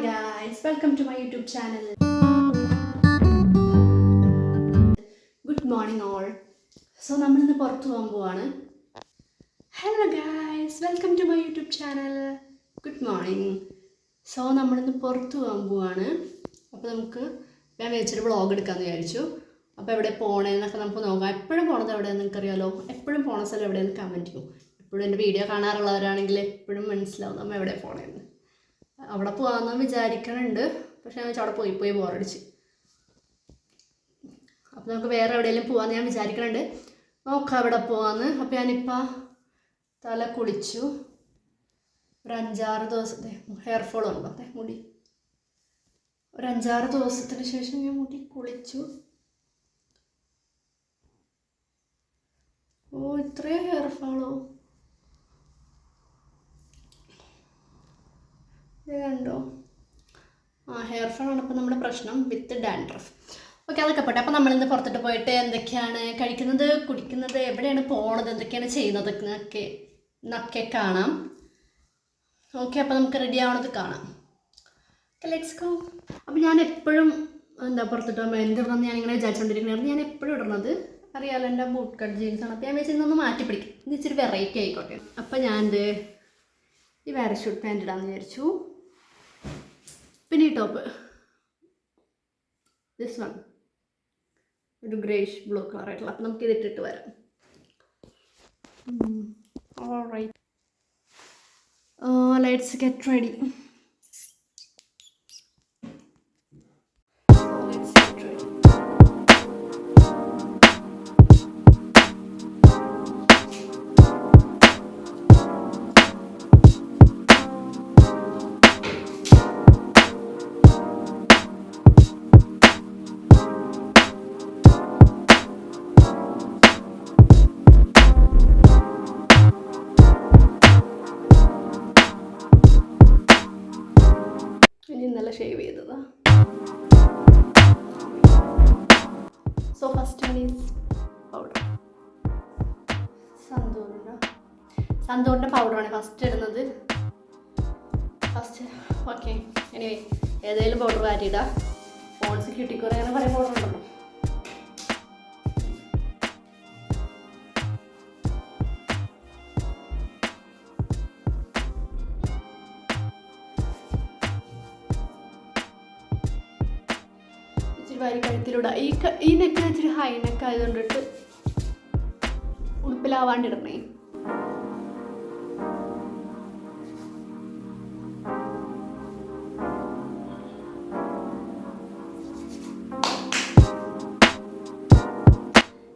guys, welcome to my YouTube channel. Good morning all. So നമ്മൾ ഇന്ന് പുറത്തു പോകാൻ പോവാണ്. Hello guys, welcome to my YouTube channel. Good morning. So നമ്മൾ ഇന്ന് പുറത്തു പോകാൻ പോവാണ്. അപ്പോൾ നമുക്ക് ഞാൻ വെച്ചിട്ട് വ്ളോഗ് എടുക്കാമെന്ന് വിചാരിച്ചു. അപ്പോൾ എവിടെ പോകണമെന്നൊക്കെ നമുക്ക് നോക്കാം. എപ്പോഴും പോണത് എവിടെയാണെന്ന് നിങ്ങൾക്കറിയാലോ. എപ്പോഴും പോണ സ്ഥലം എവിടെയെന്ന് കമൻറ്റ് ചെയ്യും. എപ്പോഴും എൻ്റെ വീഡിയോ കാണാറുള്ളവരാണെങ്കിൽ എപ്പോഴും മനസ്സിലാവും നമ്മൾ എവിടെ പോകണമെന്ന്. അവിടെ പോകാമെന്ന് വിചാരിക്കണുണ്ട്, പക്ഷെ ഞാൻ അവിടെ പോയി ബോറടിച്ച്. അപ്പോൾ നമുക്ക് വേറെ എവിടെയെങ്കിലും പോകാമെന്ന് ഞാൻ വിചാരിക്കണുണ്ട്. നോക്കാം എവിടെ പോകാമെന്ന്. അപ്പോൾ ഞാനിപ്പോൾ തല കുളിച്ചു. ഒരു 5-6 ദിവസത്തെ ഹെയർ ഫോൾ ഉണ്ടോ മുടി. ഒരു 5-6 ദിവസത്തിന് ശേഷം ഞാൻ മുടി കുളിച്ചു. ഓ, ഇത്രയും ഹെയർ ഫോളോ ഇത് കണ്ടോ? ഹെയർ ഫോളാണ് ഇപ്പോൾ നമ്മുടെ പ്രശ്നം വിത്ത് ഡാൻഡ്രഫ്. ഓക്കെ, അതൊക്കെ പോട്ടെ. അപ്പോൾ നമ്മളിന്ന് പുറത്തിട്ട് പോയിട്ട് എന്തൊക്കെയാണ് കഴിക്കുന്നത്, കുടിക്കുന്നത്, എവിടെയാണ് പോണത്, എന്തൊക്കെയാണ് ചെയ്യുന്നത് എന്നൊക്കെ കാണാം. ഓക്കെ, അപ്പോൾ നമുക്ക് റെഡി ആവണത് കാണാം. Okay, let's go. അപ്പോൾ ഞാൻ എപ്പോഴും പുറത്തിട്ട് പോകുമ്പോൾ എന്തിടണമെന്ന് ഞാനിങ്ങനെ വിചാരിച്ചുകൊണ്ടിരിക്കുന്നത്. ഞാൻ എപ്പോഴും ഇടുന്നത് അറിയാമല്ലോ, എൻ്റെ ബൂട്ട് കട്ട് ജീൻസാണ്. അപ്പോൾ ഞാൻ വെച്ച് ഇന്നൊന്ന് മാറ്റി പിടിക്കും, ഇത് ഇച്ചിരി വെറൈറ്റി ആയിക്കോട്ടെ. അപ്പോൾ ഞാൻ ഈ പാരഷൂട്ട് പാൻറ് ഇടാമെന്ന് വിചാരിച്ചു. പിന്നെ ഈ ടോപ്പ്, ദിസ് വൺ ഒരു ഗ്രേഷ് ബ്ലൂ കളർ ആയിട്ടുള്ള. അപ്പം നമുക്ക് ഇതിട്ടിട്ട് വരാം. Alright, let's get ready. ഇന്നലെ ഷേവ് ചെയ്തതാ. So first is powder. സന്തൂറിൻ്റെ പൗഡറാണ് ഫസ്റ്റ് ഇടുന്നത്. ഓക്കെ, എനിവേ ഏതെങ്കിലും പൗഡർ മാറ്റിയിടാം. ഫോൺസ് ക്യൂട്ടിക്കോർ അങ്ങനെ കുറേ പൗഡർ ഉണ്ടല്ലോ. വാരി കഴുത്തിലൂടെ ഈ നെക്ക് ഇച്ചിരി ഹൈ നെക്ക് ആയതുകൊണ്ടിട്ട് ഉടുപ്പിലാവാണ്ടിടണേ.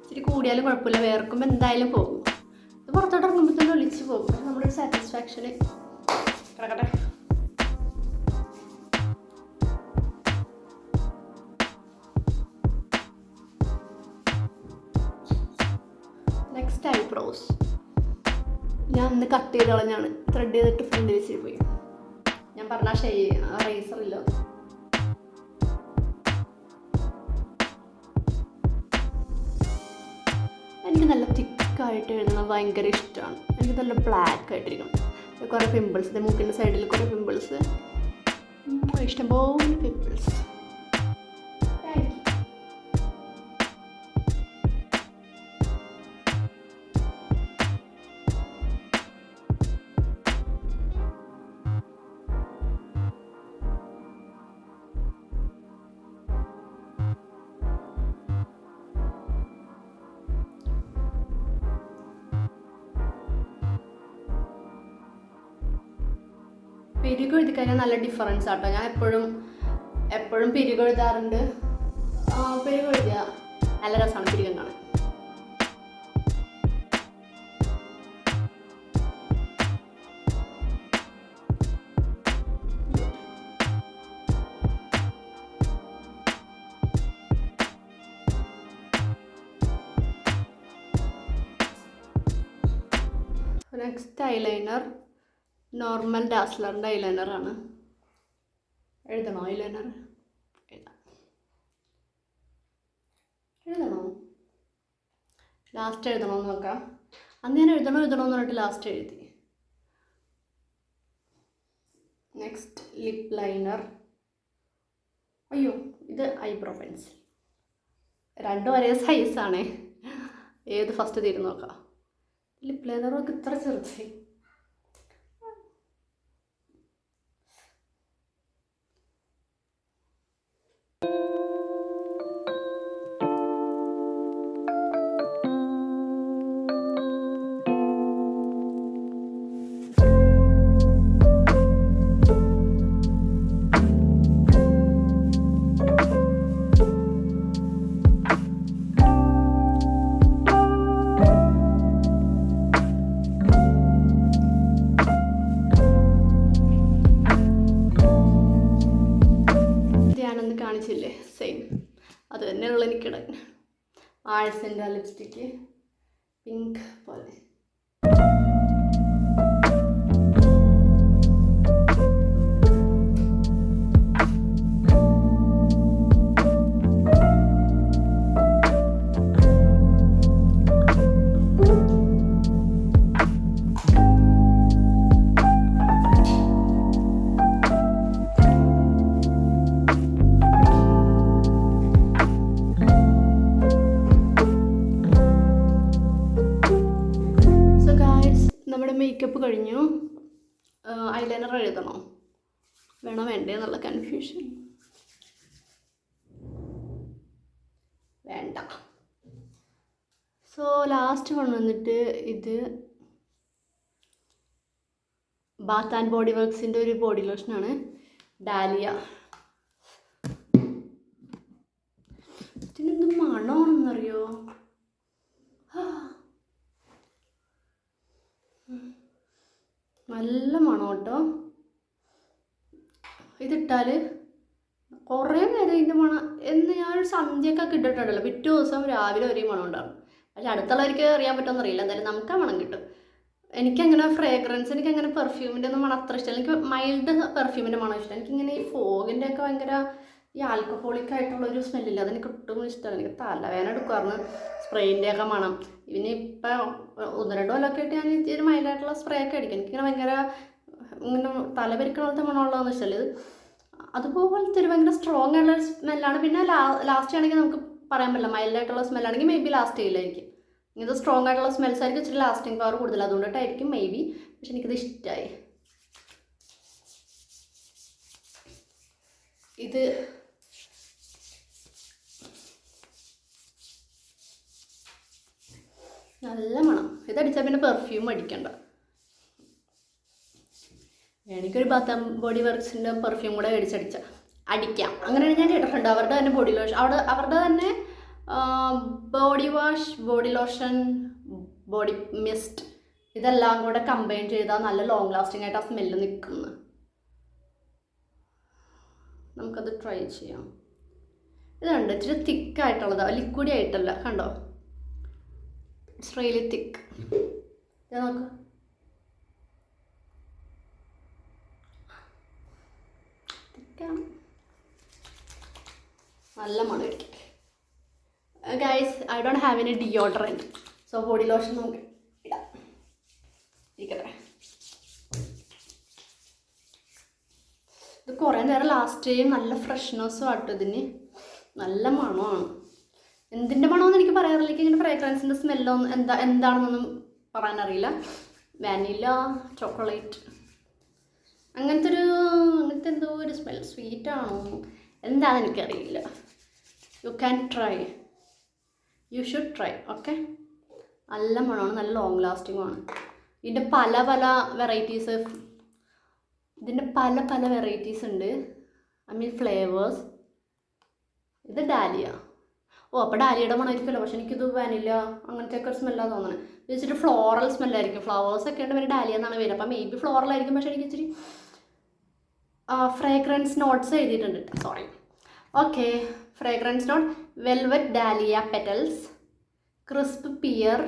ഇച്ചിരി കൂടിയാലും കുഴപ്പമില്ല, വേർക്കുമ്പോൾ എന്തായാലും പോകും. ഇത് പുറത്തോട്ട് ഇറങ്ങുമ്പോൾ തന്നെ ഒളിച്ച് പോകും. നമ്മുടെ ഒരു സാറ്റിസ്ഫാക്ഷന് കിടക്കട്ടെ. നെക്സ്റ്റ് ഐബ്രോസ് ഞാൻ ഒന്ന് കട്ട് ചെയ്ത് കളഞ്ഞാണ്. ത്രെഡ് ചെയ്തിട്ട് ഫ്രണ്ട് വെച്ചിട്ട് പോയി. ഞാൻ പറഞ്ഞ റേസറില്ല. എനിക്ക് നല്ല തിക്കായിട്ട് എഴുതുന്നത് ഭയങ്കര ഇഷ്ടമാണ്. എനിക്ക് നല്ല ബ്ലാക്ക് ആയിട്ടിരിക്കണം. കുറേ പിമ്പിൾസ്, മൂക്കിൻ്റെ സൈഡിൽ കുറേ പിമ്പിൾസ്, ഇഷ്ടംപോലെ പിമ്പിൾസ്. പിരിക് എഴുതി കഴിഞ്ഞാൽ നല്ല ഡിഫറൻസ് ആട്ടോ. ഞാൻ എപ്പോഴും പിരിക് എഴുതാറുണ്ട്. പിരിക് എഴുതിയാൽ നല്ല രസമാണ് പിരികം കാണാൻ. നെക്സ്റ്റ് ഐലൈനർ നോർമൽ ഡാസ്ലറിൻ്റെ ഐലൈനറാണ്. എഴുതണോ ഐലൈനർ? എഴുതണോ? ലാസ്റ്റ് എഴുതണമെന്ന് നോക്കാം. അന്ന് ഞാൻ എഴുതണമെന്ന് പറഞ്ഞിട്ട് ലാസ്റ്റ് എഴുതി. Next lip liner. അയ്യോ, ഇത് ഐബ്രോ പെൻസിൽ. രണ്ടും ഒരേ സൈസാണേ. ഏത് ഫസ്റ്റ് തീരുന്നു നോക്കാം. ലിപ് ലൈനറൊക്കെ ഇത്ര ചെറുതായി. കാണിച്ചില്ലേ, സെയിം അത് തന്നെയുള്ള എനിക്കിടാൻ. ആഴ്സിൻ്റെ ലിപ്സ്റ്റിക്ക് പിങ്ക് പോലെ. മേക്കപ്പ് കഴിഞ്ഞു. ഐലൈനർ എഴുതണോ വേണോ വേണ്ടേ എന്നുള്ള കൺഫ്യൂഷൻ. വേണ്ട. സോ ലാസ്റ്റ് വന്നിട്ട് ഇത് ബാത്ത് ആൻഡ് ബോഡി വർക്സിൻ്റെ ഒരു ബോഡി ലോഷനാണ്, ഡാലിയ. ഇതിനെന്ത് മണമാണെന്നറിയോ? നല്ല മണം കേട്ടോ. ഇതിട്ടാൽ കുറേ നേരം ഇതിൻ്റെ മണം എന്ന് ഞാനൊരു സന്ധ്യയൊക്കെ ഇട്ടിട്ടുണ്ടല്ലോ, പിറ്റേ ദിവസം രാവിലെ ഒരേ മണം ഉണ്ടാകും. പക്ഷെ അടുത്തുള്ളവർക്ക് അറിയാൻ പറ്റുമെന്ന് അറിയില്ല, എന്തായാലും നമുക്ക് ആ മണം കിട്ടും. എനിക്കങ്ങനെ ഫ്രേഗ്രൻസ്, എനിക്കങ്ങനെ പെർഫ്യൂമിൻ്റെ ഒന്നും മണം അത്ര ഇഷ്ടമല്ല. എനിക്ക് മൈൽഡ് പെർഫ്യൂമിൻ്റെ മണം ഇഷ്ടം. എനിക്കിങ്ങനെ ഈ ഫോഗിൻ്റെ ഒക്കെ ഭയങ്കര ഈ ആൽക്കഹോളിക് ആയിട്ടുള്ളൊരു സ്മെല്ലില്ല, അതെനിക്ക് ഒട്ടും ഇഷ്ടമല്ല. എനിക്ക് തലവേദന എടുക്കുമായിരുന്നു സ്പ്രേൻ്റെ ഒക്കെ മണം. പിന്നെ ഇപ്പം 1-2 കൊല്ലമൊക്കെ ആയിട്ട് ഞാൻ ഒരു മൈൽഡായിട്ടുള്ള സ്പ്രേ ഒക്കെ അടിക്കും. എനിക്കിങ്ങനെ ഭയങ്കര ഇങ്ങനെ തലപെരിക്കണ പോലത്തെ മണമുള്ളതെന്ന് വെച്ചാൽ ഇത് അതുപോലത്തെ ഒരു ഭയങ്കര സ്ട്രോങ് ആയിട്ടുള്ള സ്മെല്ലാണ്. പിന്നെ ലാസ്റ്റ് ആണെങ്കിൽ നമുക്ക് പറയാൻ പറ്റില്ല, മൈൽഡായിട്ടുള്ള സ്മെല്ലാണെങ്കിൽ മേ ബി ലാസ്റ്റ് ചെയ്യില്ലായിരിക്കും. ഇങ്ങനത്തെ സ്ട്രോങ് ആയിട്ടുള്ള സ്മെൽസ് ആയിരിക്കും ഇച്ചിരി ലാസ്റ്റിംഗ് പവർ കൂടുതൽ, അതുകൊണ്ടിട്ടായിരിക്കും മേ ബി. പക്ഷെ എനിക്കിത് ഇഷ്ടമായി. ഇത് നല്ല മണം. ഇതടിച്ചാൽ പിന്നെ പെർഫ്യൂം അടിക്കണ്ട. എനിക്കൊരു ബാത്ത് ആൻഡ് ബോഡി വർക്സിൻ്റെ പെർഫ്യൂം കൂടെ അടിക്കാം. അങ്ങനെയാണ് ഞാൻ കേട്ടിട്ടുണ്ട്. അവരുടെ തന്നെ ബോഡി ലോഷൻ, അവരുടെ തന്നെ body wash, body lotion, body mist ഇതെല്ലാം കൂടെ കമ്പൈൻ ചെയ്താൽ നല്ല ലോങ് ലാസ്റ്റിംഗ് ആയിട്ട് ആ സ്മെല്ല് നിൽക്കുന്നു. നമുക്കത് ട്രൈ ചെയ്യാം. ഇതുണ്ട് ഇച്ചിരി തിക്കായിട്ടുള്ളതാണ്, ലിക്വിഡ് ആയിട്ടല്ല. കണ്ടോ, ഇറ്റ്സ് റിയലി തിക്ക്. ഇത് നോക്ക്. തിക്കാണ്, നല്ല മണം ഇരിക്കട്ടെ. Guys, I don't have any deodorant, so body lotion നമുക്ക് ഇടാം. ഇരിക്കട്ടെ. ഇത് കുറേ നേരം ലാസ്റ്റ് ചെയ്യും. നല്ല ഫ്രഷ്നെസ്സും ആട്ടോ ഇതിന്, നല്ല മണമാണ്. എന്തിൻ്റെ മണമെന്ന് എനിക്ക് പറയാറില്ല. എനിക്ക് ഇങ്ങനെ ഫ്രേഗ്രൻസിൻ്റെ സ്മെല്ലൊന്നും എന്താണെന്നൊന്നും പറയാനറിയില്ല. വാനില, ചോക്ലേറ്റ്, അങ്ങനത്തെ എന്തോ ഒരു സ്മെൽ. സ്വീറ്റാണോ എന്താണെന്ന് എനിക്കറിയില്ല. You can try, you should try. Okay, നല്ല മണമാണ്, നല്ല ലോങ് ലാസ്റ്റിങ്ങുമാണ്. ഇതിൻ്റെ പല വെറൈറ്റീസ് ഉണ്ട്. I mean flavours. ഇത് ഡാലിയ. അപ്പോൾ ഡാലിയുടെ മണമായിരിക്കുമല്ലോ, പക്ഷെ എനിക്കിത് വാനില അങ്ങനത്തെ ഒക്കെ സ്മെല്ലാണ് തോന്നുന്നത്. ഇത് ഇച്ചിരി ഫ്ലോറൽ സ്മെല്ലായിരിക്കും. ഫ്ലവേഴ്സൊക്കെ ഉണ്ട്, പിന്നെ ഡാലിയ എന്നാണ് പേര്. അപ്പം മേ ബി ഫ്ലോറൽ ആയിരിക്കും, പക്ഷേ എനിക്ക് ഇച്ചിരി ഫ്രേഗ്രൻസ് നോട്ട്സ് എഴുതിയിട്ടുണ്ട്. Sorry. Okay, fragrance note: velvet dahlia petals, crisp pear,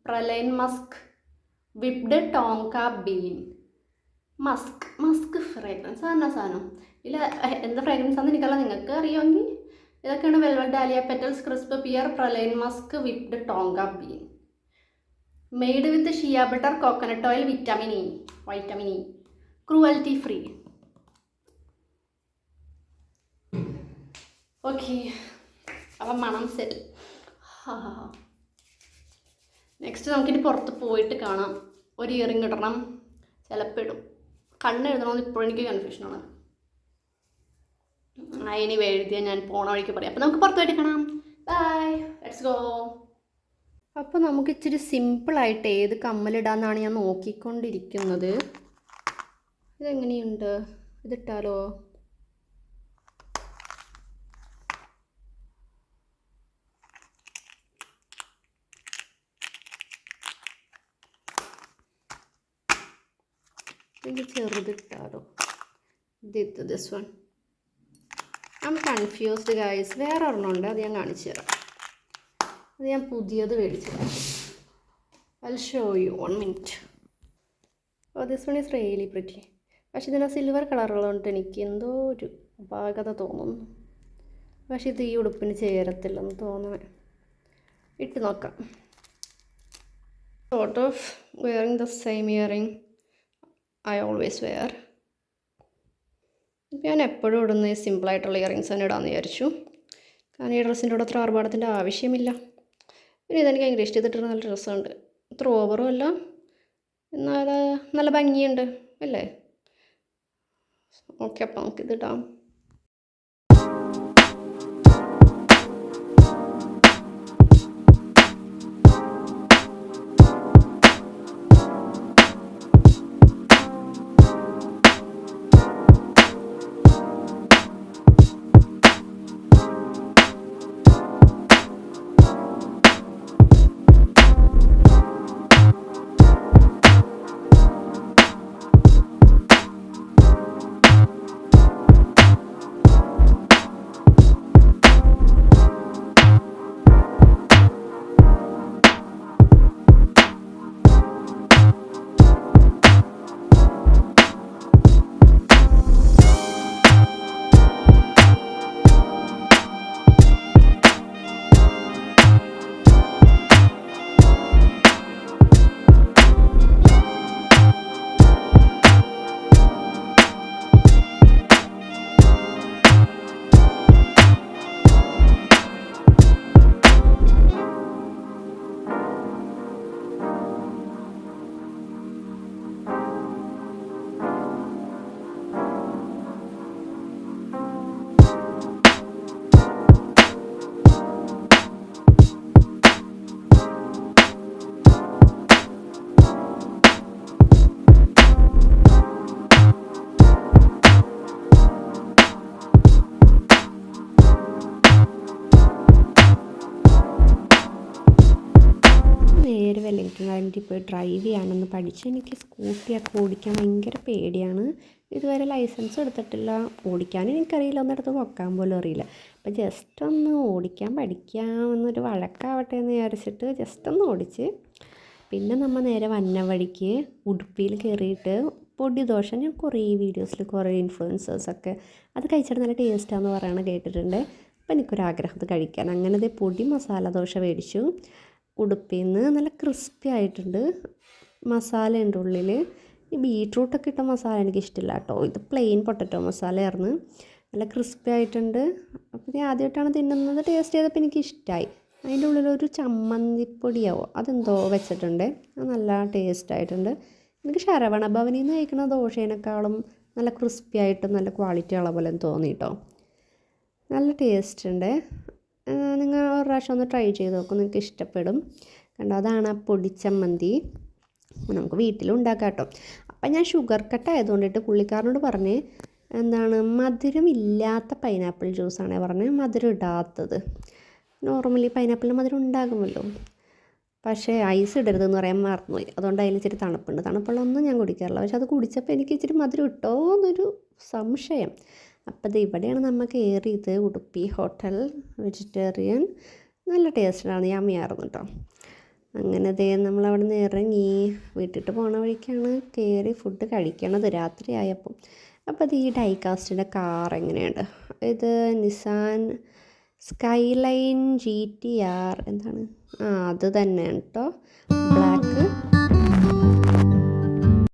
praline musk, whipped tonka bean. Musk fragrance ആണ് സാധനം. ഇല്ല, എന്ത് ഫ്രേഗ്രൻസ് ആണെന്ന് എനിക്കല്ല, നിങ്ങൾക്ക് അറിയാമെങ്കിൽ. ഇതൊക്കെയാണ് velvet dahlia petals, crisp pear, praline musk, whipped tonka bean. Made with shea butter, coconut oil, vitamin E, cruelty free. Okay, അപ്പം മണം സെറ്റ്. നെക്സ്റ്റ് നമുക്കിനി പുറത്ത് പോയിട്ട് കാണാം. ഒരു ഇയറിംഗ് ഇടണം, ചിലപ്പോൾ ഇടും. കണ്ണെഴുതണമെന്ന് ഇപ്പോഴും എനിക്ക് കൺഫ്യൂഷനാണ്. ഇനി എഴുതിയാൽ ഞാൻ പോണ വഴിക്ക് പറയാം. അപ്പോൾ നമുക്ക് പുറത്ത് പോയിട്ട് കാണാം. Bye, let's go. അപ്പോൾ നമുക്ക് ഇച്ചിരി സിമ്പിളായിട്ട് ഏത് കമ്മലിടാമെന്നാണ് ഞാൻ നോക്കിക്കൊണ്ടിരിക്കുന്നത്. ഇതെങ്ങനെയുണ്ട്? ഇതിട്ടാലോ? എനിക്ക് ചെറുതിട്ടാലോ? This one. I'm confused guys. വേറെ ഒരെണ്ണമുണ്ട്, അത് ഞാൻ കാണിച്ചു തരാം. അത് ഞാൻ പുതിയത് മേടിച്ചു തരാം. I will show you 1 minute. Oh, this one is really pretty. പക്ഷേ ഇതിന് സിൽവർ കളറുള്ളതുകൊണ്ട് എനിക്ക് എന്തോ ഒരു അപാകത തോന്നുന്നു. പക്ഷേ ഇത് ഈ ഉടുപ്പിന് ചേരത്തില്ലെന്ന് തോന്നണേ. ഇട്ട് നോക്കാം. Sort of wearing the same earring I always wear. ഇപ്പം ഞാൻ എപ്പോഴും ഇടുന്ന ഈ സിമ്പിളായിട്ടുള്ള ഇയറിങ്സ് തന്നെ ഇടാമെന്ന് വിചാരിച്ചു. കാരണം ഈ ഡ്രസ്സിൻ്റെ കൂടെ അത്ര ആർഭാടത്തിൻ്റെ ആവശ്യമില്ല. പിന്നെ ഇതെനിക്ക് ഭയങ്കര ഇഷ്ടം. ഇതിട്ട് നല്ല ഡ്രസ്സുണ്ട്. അത്ര ഓവറും അല്ല, എന്നാൽ നല്ല ഭംഗിയുണ്ട് അല്ലേ? ഓക്കെ, അപ്പം നമുക്കിതിടാം. നേരെ വെല്ലിംഗ്ടൺ ഐലൻഡിൽ പോയി ഡ്രൈവ് ചെയ്യാനൊന്ന് പഠിച്ചു. എനിക്ക് സ്കൂട്ടിയൊക്കെ ഓടിക്കാൻ ഭയങ്കര പേടിയാണ്. ഇതുവരെ ലൈസൻസ് എടുത്തിട്ടില്ല. ഓടിക്കാനും എനിക്കറിയില്ല, ഒന്നിടത്ത് വെക്കാൻ പോലും അറിയില്ല. അപ്പം ജസ്റ്റ് ഒന്ന് ഓടിക്കാൻ പഠിക്കാമെന്നൊരു വഴക്കാവട്ടെ എന്ന് വിചാരിച്ചിട്ട് ജസ്റ്റ് ഒന്ന് ഓടിച്ച്. പിന്നെ നമ്മൾ നേരെ വന്ന വഴിക്ക് ഉടുപ്പിയിൽ കയറിയിട്ട് പൊടി ദോശ, ഞാൻ കുറേ വീഡിയോസിൽ കുറേ ഇൻഫ്ലുവൻസേഴ്സൊക്കെ അത് കഴിച്ചിട്ട് നല്ല ടേസ്റ്റാണെന്ന് പറയണത് കേട്ടിട്ടുണ്ട്. അപ്പം എനിക്കൊരാഗ്രഹം അത് കഴിക്കാൻ. അങ്ങനെ ദേ പൊടി മസാല ദോശ മേടിച്ചു. ഉടുപ്പിൽ നിന്ന് നല്ല ക്രിസ്പി ആയിട്ടുണ്ട്. മസാല ഉണ്ട് ഉള്ളിൽ. ഈ ബീട്രൂട്ടൊക്കെ ഇട്ട മസാല എനിക്കിഷ്ടമില്ല കേട്ടോ. ഇത് പ്ലെയിൻ പൊട്ടറ്റോ മസാലയായിരുന്നു. നല്ല ക്രിസ്പി ആയിട്ടുണ്ട്. അപ്പോൾ ഞാൻ ആദ്യമായിട്ടാണ് തിന്നുന്നത്. ടേസ്റ്റ് ചെയ്തപ്പോൾ എനിക്കിഷ്ടമായി. അതിൻ്റെ ഉള്ളിലൊരു ചമ്മന്തിപ്പൊടിയാവോ അതെന്തോ വെച്ചിട്ടുണ്ട്. അത് നല്ല ടേസ്റ്റ് ആയിട്ടുണ്ട്. എനിക്ക് ശരവണ ഭവനിൽ നിന്ന് കഴിക്കുന്ന ദോശേനേക്കാളും നല്ല ക്രിസ്പി ആയിട്ടും നല്ല ക്വാളിറ്റി ഉള്ള പോലെ തോന്നി കേട്ടോ. നല്ല ടേസ്റ്റ് ഉണ്ട്. നിങ്ങൾ ഒരു പ്രാവശ്യം ഒന്ന് ട്രൈ ചെയ്ത് നോക്കും, നിങ്ങൾക്ക് ഇഷ്ടപ്പെടും. കണ്ടോ, അതാണ് ആ പൊടിച്ചമ്മന്തി. നമുക്ക് വീട്ടിലും ഉണ്ടാക്കാം കേട്ടോ. അപ്പം ഞാൻ ഷുഗർ കട്ട് ആയതുകൊണ്ടിട്ട് പുള്ളിക്കാരനോട് പറഞ്ഞ് എന്താണ് മധുരം ഇല്ലാത്ത പൈനാപ്പിൾ ജ്യൂസാണ് പറഞ്ഞത്, മധുരം ഇടാത്തത്. നോർമലി പൈനാപ്പിളിന് മധുരം ഉണ്ടാകുമല്ലോ, പക്ഷേ ഐസ് ഇടരുതെന്ന് പറയാൻ മറന്നുപോയി. അതുകൊണ്ട് അതിൽ ഇച്ചിരി തണുപ്പുണ്ട്. തണുപ്പുള്ളതൊന്നും ഞാൻ കുടിക്കാറില്ല. പക്ഷെ അത് കുടിച്ചപ്പോൾ എനിക്ക് ഇച്ചിരി മധുരം ഇട്ടോ എന്നൊരു സംശയം. അപ്പോൾ ഇത് ഇവിടെയാണ് നമ്മൾ കയറിയത്. Udupi hotel vegetarian. നല്ല ടേസ്റ്റാണ്, യമ്മിയായിരുന്നു കേട്ടോ. അങ്ങനെ ദേ നമ്മളവിടെ നിന്ന് ഇറങ്ങി വീട്ടിട്ട് പോണ വഴിക്കാണ് കയറി ഫുഡ് കഴിക്കണത് രാത്രി ആയപ്പോൾ. അപ്പോൾ അത് ഈ ഡൈകാസ്റ്റിൻ്റെ കാർ എങ്ങനെയുണ്ട്, ഇത് നിസാൻ സ്കൈലൈൻ GTR എന്താണ്, അത് തന്നെയാണ് കേട്ടോ. ബ്ലാക്ക്